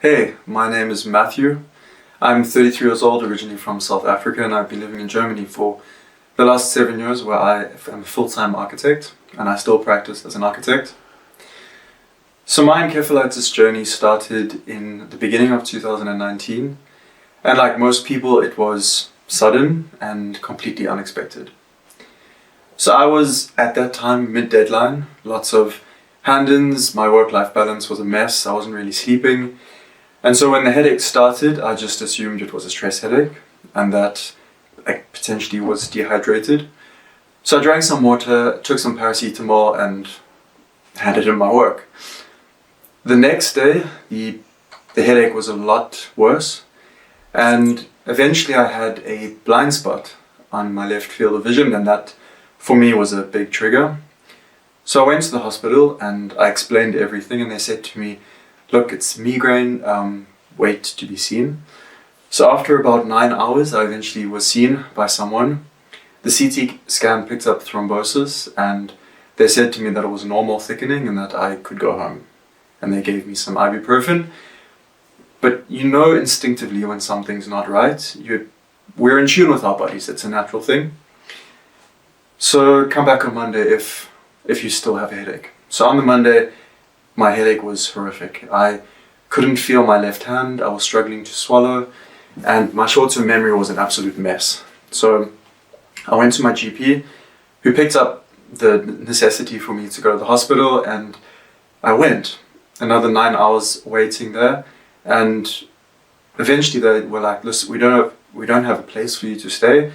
Hey, my name is Matthew. I'm 33 years old, originally from South Africa, and I've been living in Germany for the last 7 years, where I am a full-time architect and I still practice as an architect. So my encephalitis journey started in the beginning of 2019, and like most people, it was sudden and completely unexpected. So I was at that time mid-deadline, lots of hand-ins, my work-life balance was a mess, I wasn't really sleeping. And so when the headache started, I just assumed it was a stress headache and that I potentially was dehydrated. So I drank some water, took some paracetamol and handed in my work. The next day, the headache was a lot worse, and eventually I had a blind spot on my left field of vision, and that for me was a big trigger. So I went to the hospital and I explained everything, and they said to me, look, it's migraine, wait to be seen. So after about 9 hours, I eventually was seen by someone. The CT scan picked up thrombosis, and they said to me that it was normal thickening and that I could go home. And they gave me some ibuprofen. But you know instinctively when something's not right. We're in tune with our bodies, it's a natural thing. So come back on Monday if you still have a headache. So on the Monday, my headache was horrific. I couldn't feel my left hand, I was struggling to swallow, and my short-term memory was an absolute mess. So I went to my GP, who picked up the necessity for me to go to the hospital, and I went. Another 9 hours waiting there, and eventually they were like, listen, we don't have a place for you to stay.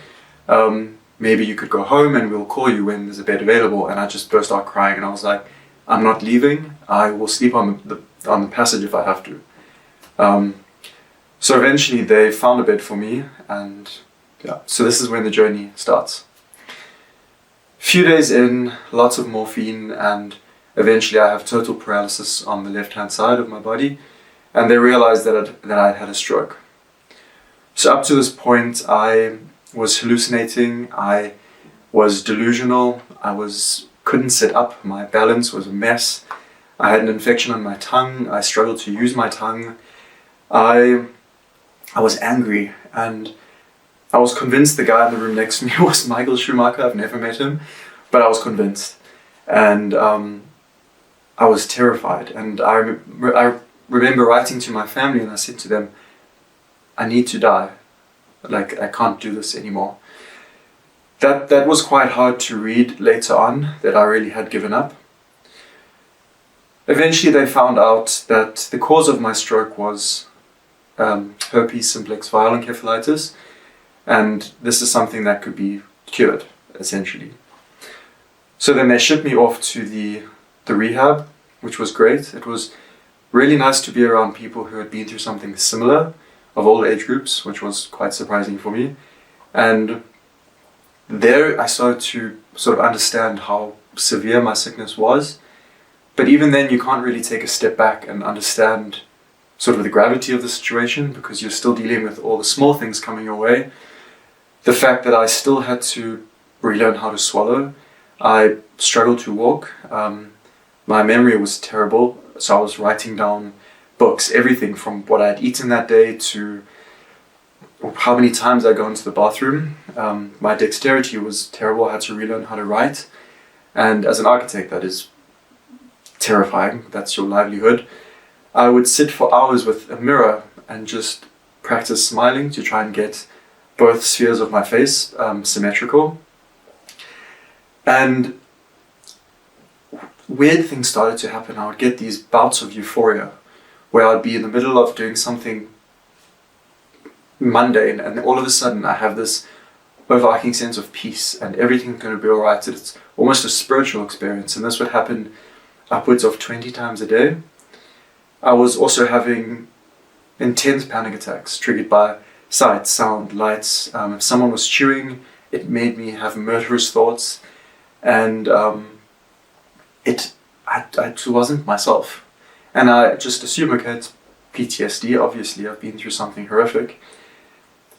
Maybe you could go home and we'll call you when there's a bed available. And I just burst out crying, and I was like, I'm not leaving. I will sleep on the passage if I have to. So eventually they found a bed for me, and yeah, so this is when the journey starts. Few days in, lots of morphine, and eventually I have total paralysis on the left-hand side of my body, and they realized that I had a stroke. So up to this point, I was hallucinating, I was delusional, couldn't sit up, my balance was a mess, I had an infection on my tongue, I struggled to use my tongue, I was angry, and I was convinced the guy in the room next to me was Michael Schumacher. I've never met him, but I was convinced, and I was terrified. And I remember writing to my family, and I said to them, I need to die, like I can't do this anymore. That was quite hard to read later on, that I really had given up. Eventually they found out that the cause of my stroke was herpes simplex viral encephalitis, and this is something that could be cured, essentially. So then they shipped me off to the rehab, which was great. It was really nice to be around people who had been through something similar, of all age groups, which was quite surprising for me. And there I started to sort of understand how severe my sickness was. But even then you can't really take a step back and understand sort of the gravity of the situation, because you're still dealing with all the small things coming your way. The fact that I still had to relearn how to swallow. I struggled to walk. My memory was terrible, so I was writing down books, everything from what I had eaten that day to how many times I go into the bathroom. My dexterity was terrible. I had to relearn how to write. And as an architect, that is terrifying. That's your livelihood. I would sit for hours with a mirror and just practice smiling to try and get both spheres of my face symmetrical. And weird things started to happen. I would get these bouts of euphoria where I'd be in the middle of doing something mundane, and all of a sudden I have this overarching sense of peace and everything's going to be alright. It's almost a spiritual experience, and this would happen upwards of 20 times a day. I was also having intense panic attacks triggered by sight, sound, lights. If someone was chewing, it made me have murderous thoughts, and I wasn't myself. And I just assumed, okay, it's PTSD, obviously I've been through something horrific.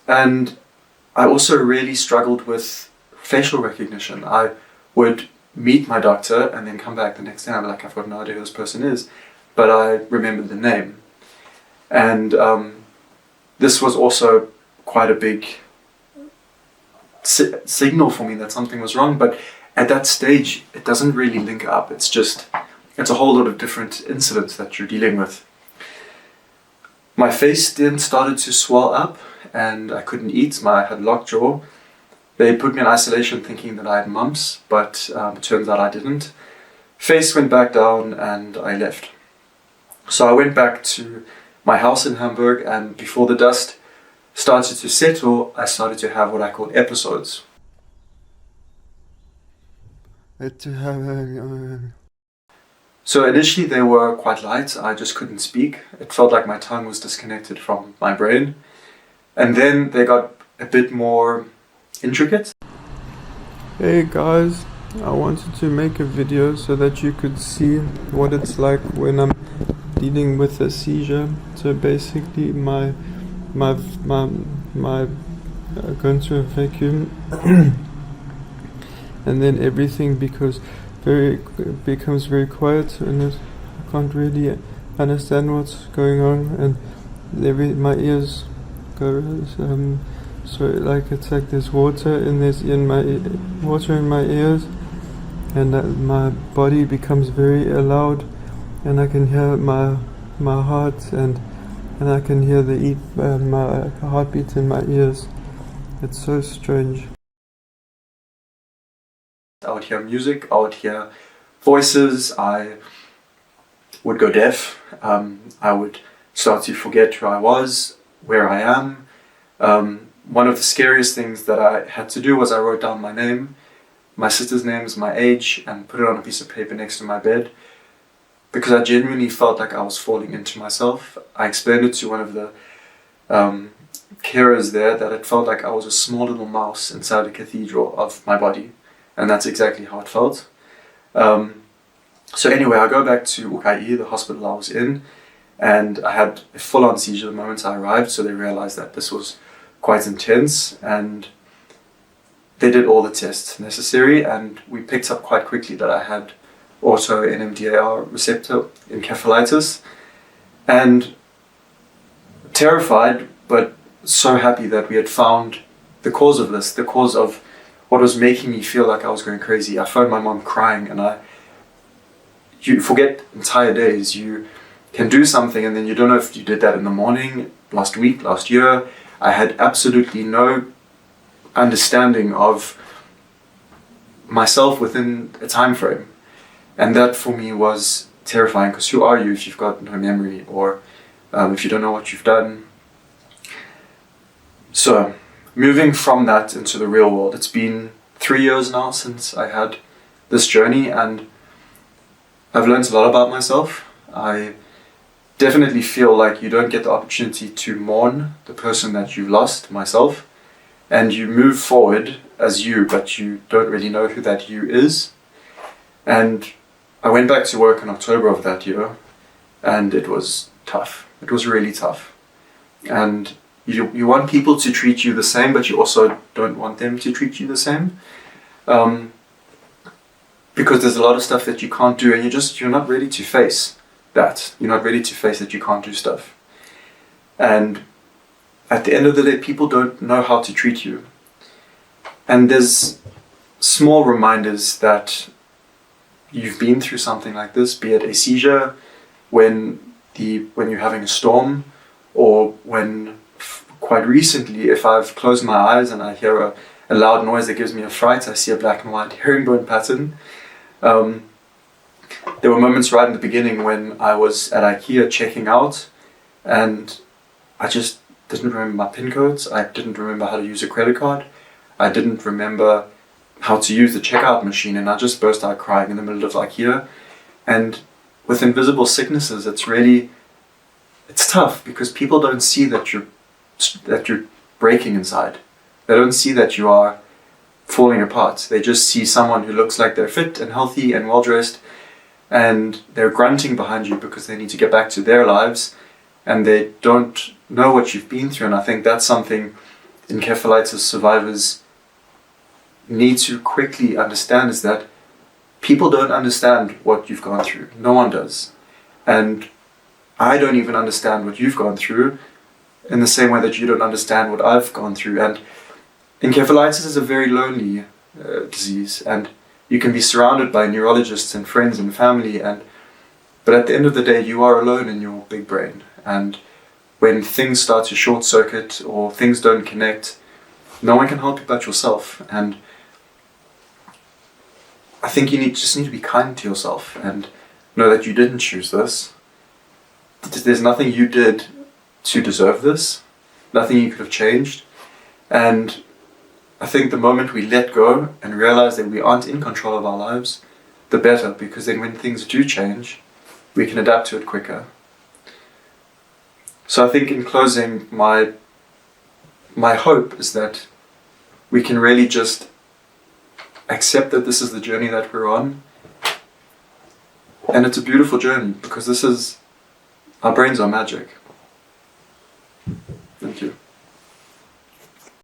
And I also really struggled with facial recognition. I would meet my doctor and then come back the next day and I'd be like, I've got no idea who this person is, but I remembered the name. And this was also quite a big signal for me that something was wrong. But at that stage, it doesn't really link up. It's a whole lot of different incidents that you're dealing with. My face then started to swell up and I couldn't eat. I had lockjaw. They put me in isolation thinking that I had mumps, but it turns out I didn't. Face went back down and I left. So I went back to my house in Hamburg, and before the dust started to settle, I started to have what I call episodes. So initially they were quite light, I just couldn't speak. It felt like my tongue was disconnected from my brain. And then they got a bit more intricate. Hey guys, I wanted to make a video so that you could see what it's like when I'm dealing with a seizure. So basically my going through a vacuum and then everything becomes very quiet and I can't really understand what's going on, and my ears go so it's like there's water in my ears, and my body becomes very loud, and I can hear my heart and I can hear my heartbeat in my ears. It's so strange. I would hear music, I would hear voices, I would go deaf, I would start to forget who I was, where I am. One of the scariest things that I had to do was I wrote down my name, my sister's names, my age, and put it on a piece of paper next to my bed, because I genuinely felt like I was falling into myself. I explained it to one of the carers there that it felt like I was a small little mouse inside a cathedral of my body. And that's exactly how it felt. So anyway, I go back to UKI, the hospital I was in, and I had a full-on seizure the moment I arrived, so they realized that this was quite intense, and they did all the tests necessary, and we picked up quite quickly that I had auto NMDAR receptor encephalitis, and terrified, but so happy that we had found the cause of this, the cause of what was making me feel like I was going crazy. I phoned my mom crying, and you forget entire days. You can do something and then you don't know if you did that in the morning, last week, last year. I had absolutely no understanding of myself within a time frame. And that for me was terrifying, because who are you if you've got no memory, or if you don't know what you've done? So, moving from that into the real world, it's been 3 years now since I had this journey, and I've learned a lot about myself. I definitely feel like you don't get the opportunity to mourn the person that you've lost, myself, and you move forward as you, but you don't really know who that you is. And I went back to work in October of that year, and it was tough. It was really tough. And you want people to treat you the same, but you also don't want them to treat you the same. Because there's a lot of stuff that you can't do, and you're not ready to face that. You're not ready to face that you can't do stuff. And at the end of the day, people don't know how to treat you. And there's small reminders that you've been through something like this, be it a seizure, when you're having a storm, or when, quite recently, if I've closed my eyes and I hear a loud noise that gives me a fright, I see a black and white herringbone pattern. There were moments right in the beginning when I was at IKEA checking out, and I just didn't remember my PIN codes. I didn't remember how to use a credit card. I didn't remember how to use the checkout machine, and I just burst out crying in the middle of IKEA. And with invisible sicknesses, it's tough, because people don't see that you're breaking inside. They don't see that you are falling apart. They just see someone who looks like they're fit and healthy and well-dressed, and they're grunting behind you because they need to get back to their lives, and they don't know what you've been through. And I think that's something encephalitis survivors need to quickly understand, is that people don't understand what you've gone through. No one does. And I don't even understand what you've gone through in the same way that you don't understand what I've gone through. And encephalitis is a very lonely disease, and you can be surrounded by neurologists and friends and family, but at the end of the day you are alone in your big brain. And when things start to short circuit or things don't connect, no one can help you but yourself. And I think you just need to be kind to yourself and know that you didn't choose this. There's nothing you did to deserve this, nothing you could have changed. And I think the moment we let go and realize that we aren't in control of our lives, the better, because then when things do change, we can adapt to it quicker. So I think in closing, my hope is that we can really just accept that this is the journey that we're on. And it's a beautiful journey, because our brains are magic. Thank you.